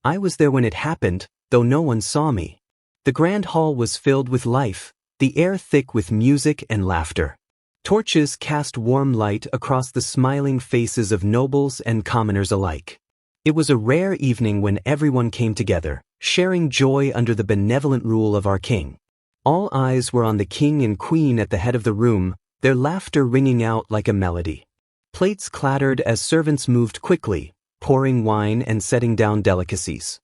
I was there when it happened, though no one saw me. The grand hall was filled with life, the air thick with music and laughter. Torches cast warm light across the smiling faces of nobles and commoners alike. It was a rare evening when everyone came together, sharing joy under the benevolent rule of our king. All eyes were on the king and queen at the head of the room, their laughter ringing out like a melody. Plates clattered as servants moved quickly, pouring wine and setting down delicacies.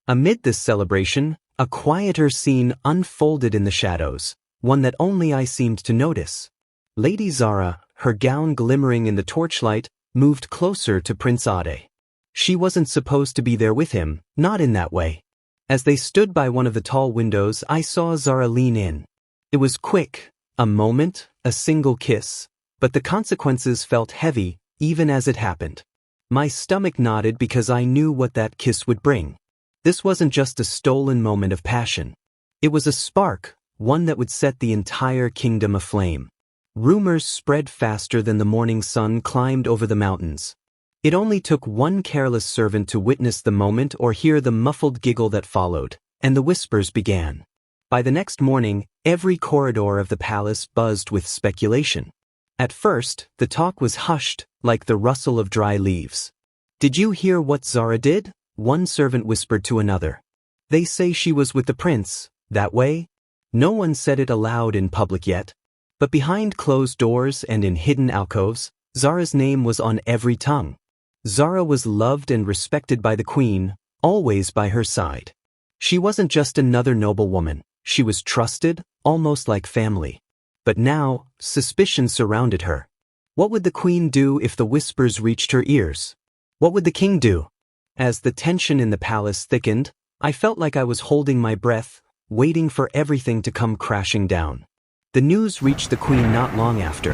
Amid this celebration, a quieter scene unfolded in the shadows, one that only I seemed to notice. Lady Zara, her gown glimmering in the torchlight, moved closer to Prince Ade. She wasn't supposed to be there with him, not in that way. As they stood by one of the tall windows, I saw Zara lean in. It was quick, a moment, a single kiss, but the consequences felt heavy, even as it happened. My stomach knotted because I knew what that kiss would bring. This wasn't just a stolen moment of passion. It was a spark, one that would set the entire kingdom aflame. Rumors spread faster than the morning sun climbed over the mountains. It only took one careless servant to witness the moment or hear the muffled giggle that followed, and the whispers began. By the next morning, every corridor of the palace buzzed with speculation. At first, the talk was hushed, like the rustle of dry leaves. "Did you hear what Zara did?" one servant whispered to another. "They say she was with the prince, that way?" No one said it aloud in public yet. But behind closed doors and in hidden alcoves, Zara's name was on every tongue. Zara was loved and respected by the queen, always by her side. She wasn't just another noble woman, she was trusted, almost like family. But now, suspicion surrounded her. What would the queen do if the whispers reached her ears? What would the king do? As the tension in the palace thickened, I felt like I was holding my breath, waiting for everything to come crashing down. The news reached the queen not long after.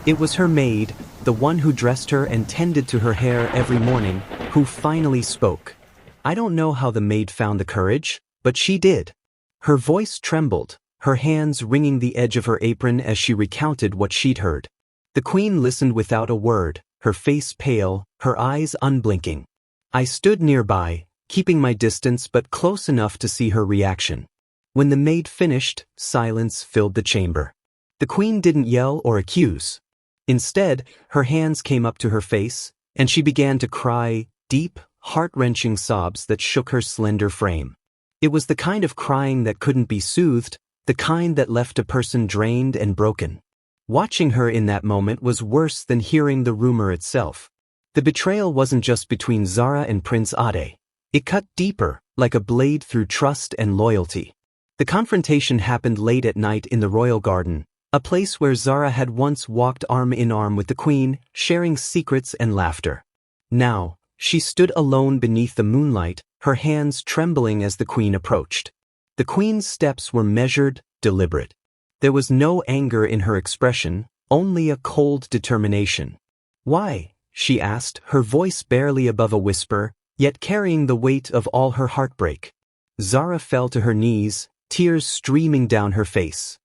It was her maid, the one who dressed her and tended to her hair every morning, who finally spoke. I don't know how the maid found the courage, but she did. Her voice trembled, her hands wringing the edge of her apron as she recounted what she'd heard. The queen listened without a word, her face pale, her eyes unblinking. I stood nearby, keeping my distance but close enough to see her reaction. When the maid finished, silence filled the chamber. The queen didn't yell or accuse. Instead, her hands came up to her face, and she began to cry, deep, heart-wrenching sobs that shook her slender frame. It was the kind of crying that couldn't be soothed, the kind that left a person drained and broken. Watching her in that moment was worse than hearing the rumor itself. The betrayal wasn't just between Zara and Prince Ade. It cut deeper, like a blade through trust and loyalty. The confrontation happened late at night in the royal garden, a place where Zara had once walked arm in arm with the queen, sharing secrets and laughter. Now, she stood alone beneath the moonlight, her hands trembling as the queen approached. The queen's steps were measured, deliberate. There was no anger in her expression, only a cold determination. "Why?" she asked, her voice barely above a whisper, yet carrying the weight of all her heartbreak. Zara fell to her knees, tears streaming down her face.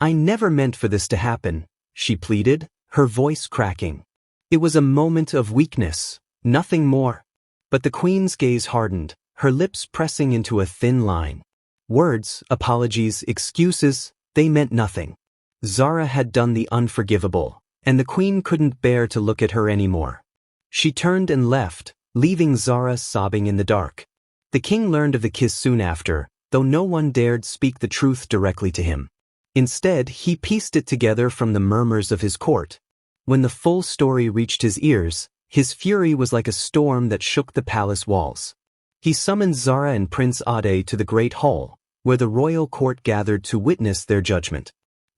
"I never meant for this to happen," she pleaded, her voice cracking. It was a moment of weakness, nothing more. But the queen's gaze hardened, her lips pressing into a thin line. Words, apologies, excuses, they meant nothing. Zara had done the unforgivable, and the queen couldn't bear to look at her anymore. She turned and left, leaving Zara sobbing in the dark. The king learned of the kiss soon after, though no one dared speak the truth directly to him. Instead, he pieced it together from the murmurs of his court. When the full story reached his ears, his fury was like a storm that shook the palace walls. He summoned Zara and Prince Ade to the great hall, where the royal court gathered to witness their judgment.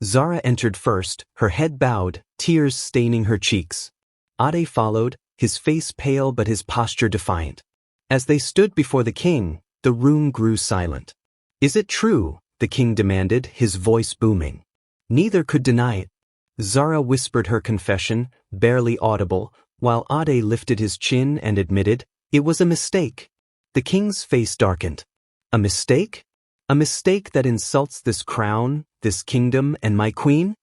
Zara entered first, her head bowed, tears staining her cheeks. Ade followed, his face pale but his posture defiant. As they stood before the king, the room grew silent. "Is it true?" the king demanded, his voice booming. Neither could deny it. Zara whispered her confession, barely audible, while Ade lifted his chin and admitted, "It was a mistake." The king's face darkened. "A mistake? A mistake that insults this crown, this kingdom, and my queen?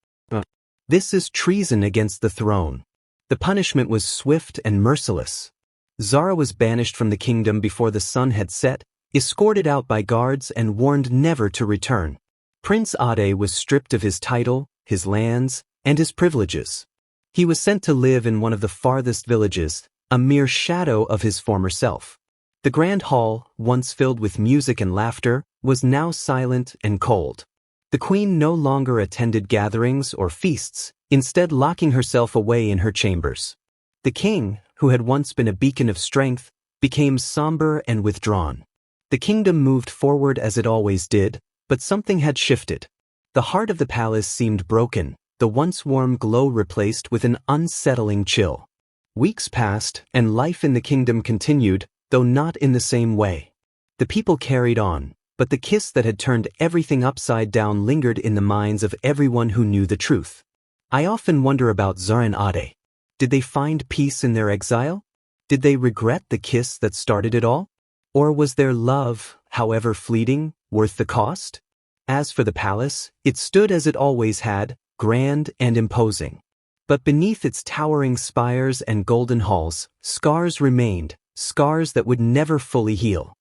This is treason against the throne." The punishment was swift and merciless. Zara was banished from the kingdom before the sun had set, escorted out by guards and warned never to return. Prince Ade was stripped of his title, his lands, and his privileges. He was sent to live in one of the farthest villages, a mere shadow of his former self. The grand hall, once filled with music and laughter, was now silent and cold. The queen no longer attended gatherings or feasts, instead locking herself away in her chambers. The king, who had once been a beacon of strength, became somber and withdrawn. The kingdom moved forward as it always did, but something had shifted. The heart of the palace seemed broken, the once warm glow replaced with an unsettling chill. Weeks passed, and life in the kingdom continued, though not in the same way. The people carried on, but the kiss that had turned everything upside down lingered in the minds of everyone who knew the truth. I often wonder about Zara and Ade. Did they find peace in their exile? Did they regret the kiss that started it all? Or was their love, however fleeting, worth the cost? As for the palace, it stood as it always had, grand and imposing. But beneath its towering spires and golden halls, scars remained, scars that would never fully heal.